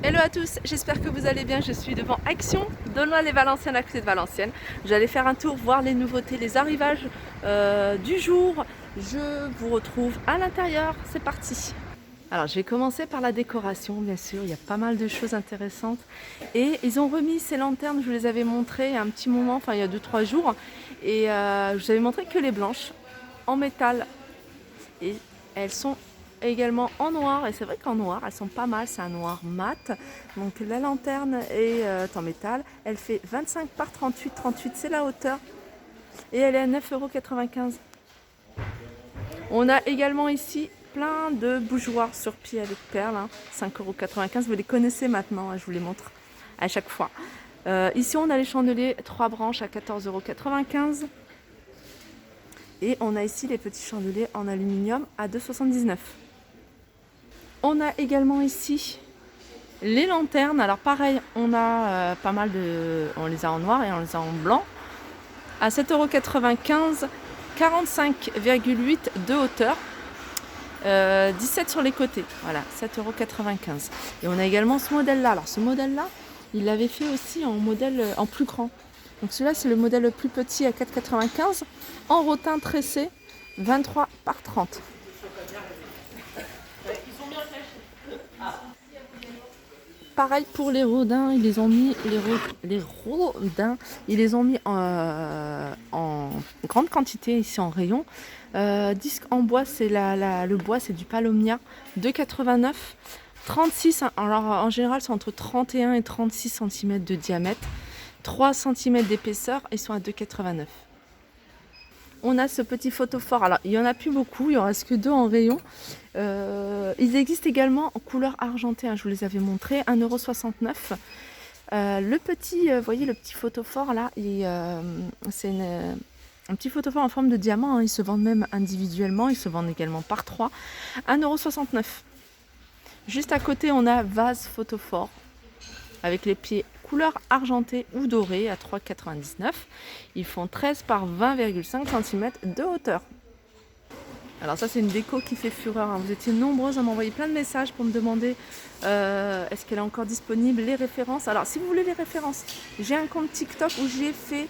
Hello à tous, j'espère que vous allez bien. Je suis devant Action, Aulnoy-les-Valenciennes, à côté de Valenciennes. J'allais faire un tour, voir les nouveautés, les arrivages du jour. Je vous retrouve à l'intérieur, c'est parti. Alors je vais commencer par la décoration, bien sûr, il y a pas mal de choses intéressantes. Et ils ont remis ces lanternes, je vous les avais montrées il y a un petit moment, enfin il y a 2-3 jours. Et je vous avais montré que les blanches, en métal. Et elles sont également en noir, et c'est vrai qu'en noir elles sont pas mal, c'est un noir mat. Donc la lanterne est en métal, elle fait 25 par 38 c'est la hauteur, et elle est à 9,95 €. On a également ici plein de bougeoirs sur pied avec perles, 5,95 €. Vous les connaissez maintenant, je vous les montre à chaque fois. Ici on a les chandeliers 3 branches à 14,95 €. Et on a ici les petits chandeliers en aluminium à 2,79 €. On a également ici les lanternes. Alors pareil, on a pas mal de... On les a en noir et on les a en blanc. À 7,95 €, 45,8 de hauteur. 17 sur les côtés. Voilà, 7,95 €. Et on a également ce modèle-là. Alors ce modèle-là, il l'avait fait aussi en modèle en plus grand. Donc celui-là, c'est le modèle le plus petit à 4,95 €, en rotin tressé, 23 par 30. Pareil pour les rodins, ils les ont mis les rodins, ils les ont mis en grande quantité ici en rayon. Disque en bois, c'est le bois, c'est du Palomnia, 2,89 €. 36, alors en général c'est entre 31 et 36 cm de diamètre, 3 cm d'épaisseur, et ils sont à 2,89 €. On a ce petit photophore, alors il n'y en a plus beaucoup, il en reste que 2 en rayon. Ils existent également en couleur argentée, je vous les avais montrés, 1,69 €. Le petit, vous voyez le petit photophore là, c'est un petit photophore en forme de diamant, ils se vendent même individuellement, ils se vendent également par 3, 1,69 €. Juste à côté on a vase photophore avec les pieds couleur argentée ou dorée à 3,99 €. Ils font 13 par 20,5 cm de hauteur. Alors ça c'est une déco qui fait fureur, Vous étiez nombreuses à m'envoyer plein de messages pour me demander est-ce qu'elle est encore disponible, les références. Alors si vous voulez les références, j'ai un compte TikTok où j'ai fait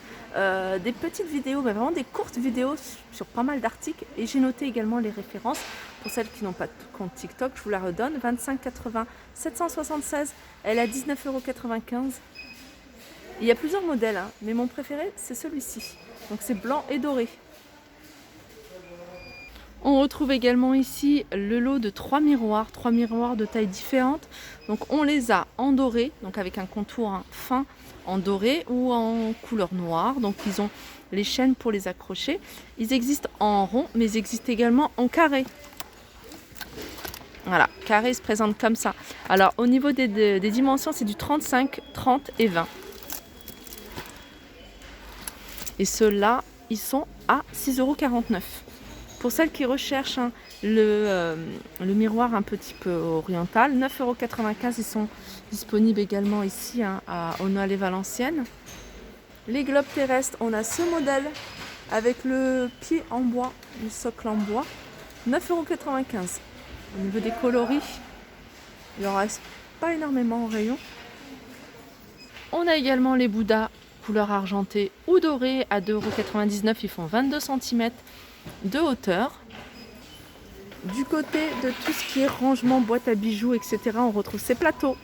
des petites vidéos, mais vraiment des courtes vidéos sur pas mal d'articles, et j'ai noté également les références. Pour celles qui n'ont pas de compte TikTok, je vous la redonne, 25,80 776, elle est à 19,95 €. Il y a plusieurs modèles, mais mon préféré c'est celui-ci. Donc c'est blanc et doré. On retrouve également ici le lot de 3 miroirs de tailles différentes. Donc on les a en doré, donc avec un contour fin en doré ou en couleur noire. Donc ils ont les chaînes pour les accrocher. Ils existent en rond, mais ils existent également en carré. Voilà, carré, il se présente comme ça. Alors au niveau des dimensions, c'est du 35, 30 et 20. Et ceux-là, ils sont à 6,49 €. Pour celles qui recherchent le miroir un petit peu oriental, 9,95 €. Ils sont disponibles également ici à Aulnoy-les-Valenciennes. Les globes terrestres, on a ce modèle avec le pied en bois, le socle en bois, 9,95 €. Au niveau des coloris, il en reste pas énormément en rayon. On a également les Bouddhas couleur argentée ou dorée à 2,99 €. Ils font 22 cm de hauteur. Du côté de tout ce qui est rangement, boîte à bijoux, etc., on retrouve ces plateaux.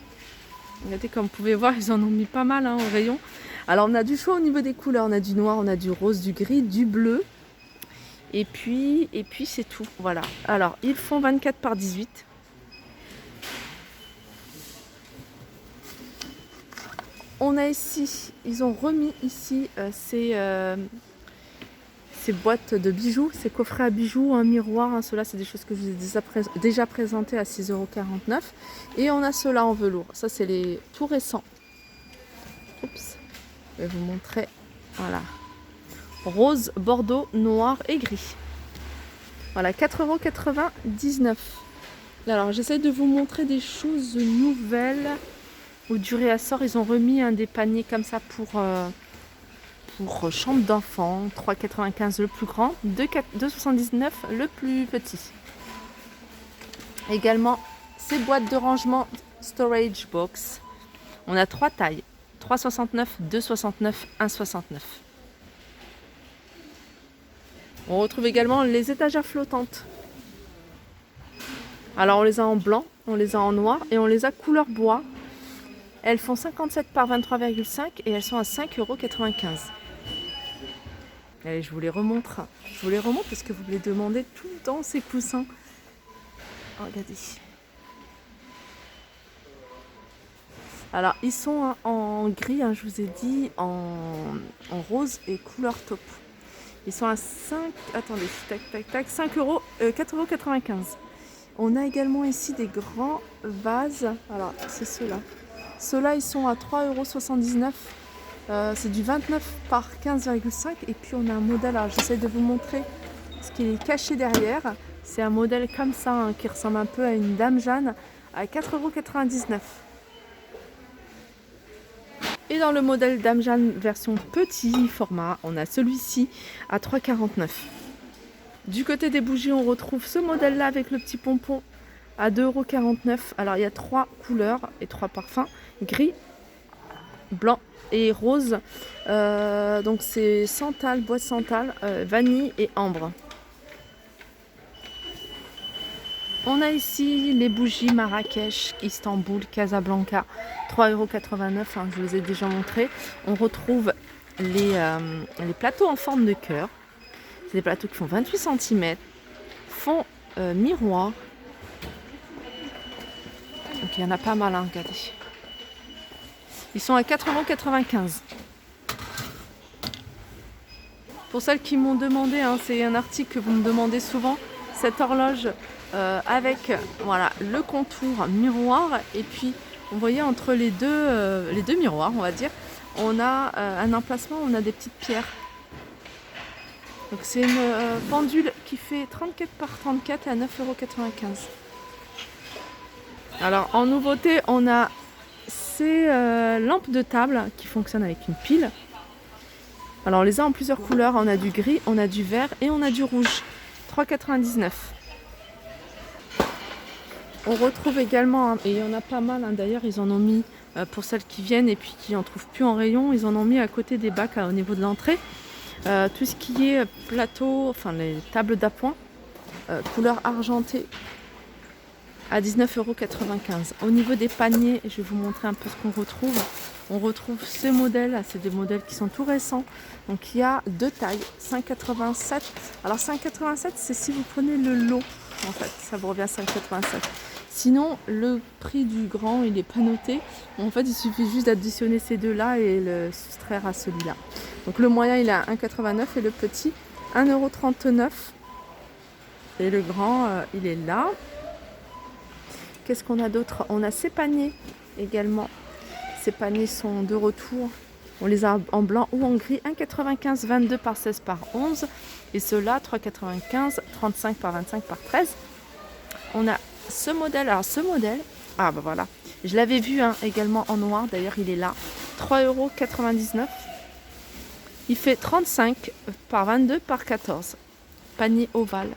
Regardez, comme vous pouvez voir, ils en ont mis pas mal au rayon. Alors on a du choix au niveau des couleurs, on a du noir, on a du rose, du gris, du bleu. Et puis c'est tout. Voilà. Alors ils font 24 par 18. On a ici, ils ont remis ici ces boîtes de bijoux, ces coffrets à bijoux, un miroir. Ceux-là, c'est des choses que je vous ai déjà présentées à 6,49 €. Et on a ceux-là en velours. Ça, c'est les tout récents. Oups. Je vais vous montrer. Voilà. Rose, bordeaux, noir et gris. Voilà, 4,99 €. Alors, j'essaie de vous montrer des choses nouvelles. Au du réassort, ils ont remis des paniers comme ça pour chambre d'enfant, 3,95 € le plus grand, 2,79 € le plus petit. Également ces boîtes de rangement storage box. On a 3 tailles, 3,69, 2,69, 1,69. On retrouve également les étagères flottantes. Alors on les a en blanc, on les a en noir et on les a couleur bois. Elles font 57 par 23,5 et elles sont à 5,95 €. Allez, je vous les remontre. Je vous les remontre parce que vous me les demandez tout le temps, ces coussins. Oh, regardez. Alors, ils sont en gris, je vous ai dit, en rose et couleur taupe. Ils sont à 5... Attendez, tac, tac, tac, 4,95 €. On a également ici des grands vases. Alors, c'est ceux-là. Ceux-là, ils sont à 3,79 €. C'est du 29 par 15,5. Et puis, on a un modèle. Alors, j'essaie de vous montrer ce qui est caché derrière. C'est un modèle comme ça, qui ressemble un peu à une Dame Jeanne, à 4,99 €. Et dans le modèle Dame Jeanne version petit format, on a celui-ci à 3,49 €. Du côté des bougies, on retrouve ce modèle-là avec le petit pompon à 2,49 €. Alors, il y a 3 couleurs et 3 parfums, gris, blanc et rose. Donc, c'est santal, bois de santal, vanille et ambre. On a ici les bougies Marrakech, Istanbul, Casablanca, 3,89 €, je vous ai déjà montré. On retrouve les plateaux en forme de cœur. C'est des plateaux qui font 28 cm, fond miroir. Donc il y en a pas mal, regardez. Ils sont à 4,95 €. Pour celles qui m'ont demandé, c'est un article que vous me demandez souvent, cette horloge avec voilà, le contour miroir et puis vous voyez entre les deux miroirs, on va dire, on a un emplacement, on a des petites pierres. Donc c'est une pendule qui fait 34 par 34 à 9,95 €. Alors en nouveauté, on a ces lampes de table qui fonctionnent avec une pile. Alors on les a en plusieurs couleurs, on a du gris, on a du vert et on a du rouge. 3,99 €. On retrouve également, et il y en a pas mal, d'ailleurs ils en ont mis pour celles qui viennent et puis qui n'en trouvent plus en rayon, ils en ont mis à côté des bacs au niveau de l'entrée. Tout ce qui est plateau, enfin les tables d'appoint, couleur argentée à 19,95 €. Au niveau des paniers, je vais vous montrer un peu ce qu'on retrouve. On retrouve ces modèles, c'est des modèles qui sont tout récents. Donc il y a 2 tailles, 5,87 €. Alors 5,87 €, c'est si vous prenez le lot, en fait, ça vous revient à 5,87 €. Sinon, le prix du grand, il n'est pas noté. En fait, il suffit juste d'additionner ces deux-là et le soustraire à celui-là. Donc le moyen, il est à 1,89 € et le petit, 1,39 €. Et le grand, il est là. Qu'est-ce qu'on a d'autre? On a ces paniers également. Ces paniers sont de retour. On les a en blanc ou en gris. 1,95 €, 22 par 16 par 11. Et ceux-là, 3,95 €, 35 par 25 par 13. On a ce modèle. Alors ce modèle, bah voilà. Je l'avais vu également en noir. D'ailleurs, il est là. 3,99 €. Il fait 35 par 22 par 14. Panier ovale.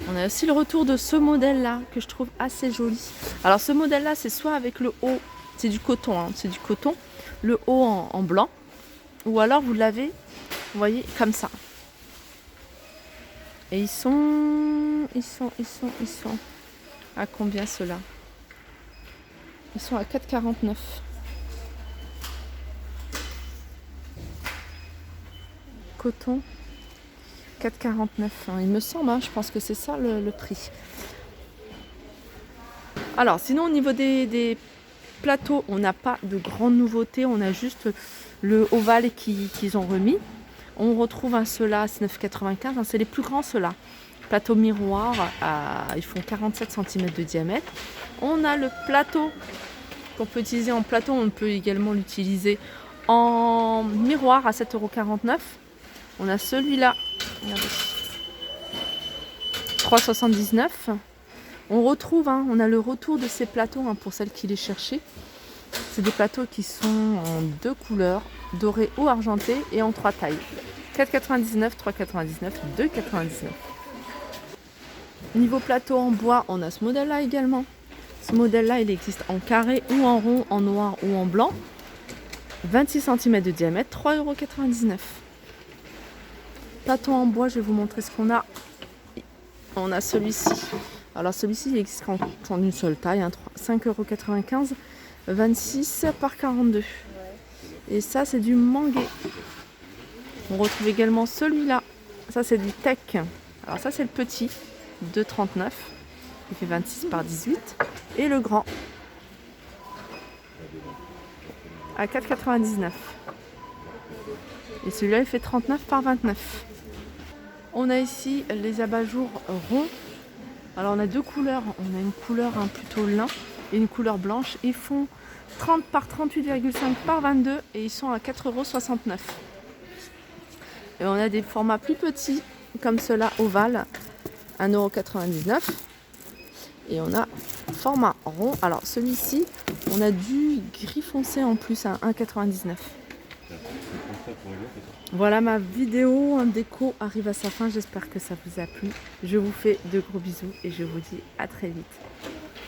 On a aussi le retour de ce modèle-là que je trouve assez joli. Alors ce modèle-là, c'est soit avec le haut, c'est du coton, c'est du coton, le haut en blanc, ou alors vous l'avez, vous voyez, comme ça. Et ils sont à combien ceux-là? Ils sont à 4,49 €. Coton. 4,49 €, il me semble, je pense que c'est ça le prix. Alors sinon au niveau des plateaux, on n'a pas de grandes nouveautés, on a juste le ovale qu'ils ont remis. On retrouve ceux-là, c'est 9,95 €, c'est les plus grands ceux-là. Plateau miroir, ils font 47 cm de diamètre. On a le plateau qu'on peut utiliser en plateau, on peut également l'utiliser en miroir à 7,49 €. On a celui-là, regardez, 3,79 €. On retrouve, on a le retour de ces plateaux pour celles qui les cherchaient. C'est des plateaux qui sont en 2 couleurs, doré ou argenté, et en 3 tailles. 4,99 €, 3,99 €, 2,99 €. Niveau plateau en bois, on a ce modèle-là également. Ce modèle-là, il existe en carré ou en rond, en noir ou en blanc. 26 cm de diamètre, 3,99 €. Plateau en bois, je vais vous montrer ce qu'on a. On a celui-ci. Alors celui-ci, il existe en une seule taille, hein, 5,95 €, 26 par 42. Et ça, c'est du mangué. On retrouve également celui-là. Ça, c'est du tech. Alors ça, c'est le petit, 2,39 €. Il fait 26 par 18. Et le grand, à 4,99 €. Et celui-là, il fait 39 par 29. On a ici les abat-jours ronds. Alors on a deux couleurs. On a une couleur plutôt lin et une couleur blanche. Ils font 30 par 38,5 par 22 et ils sont à 4,69 €. Et on a des formats plus petits comme ceux-là ovales, 1,99 €. Et on a format rond. Alors celui-ci, on a du gris foncé en plus à 1,99 €. Voilà, ma vidéo en déco arrive à sa fin. J'espère que ça vous a plu. Je vous fais de gros bisous et je vous dis à très vite.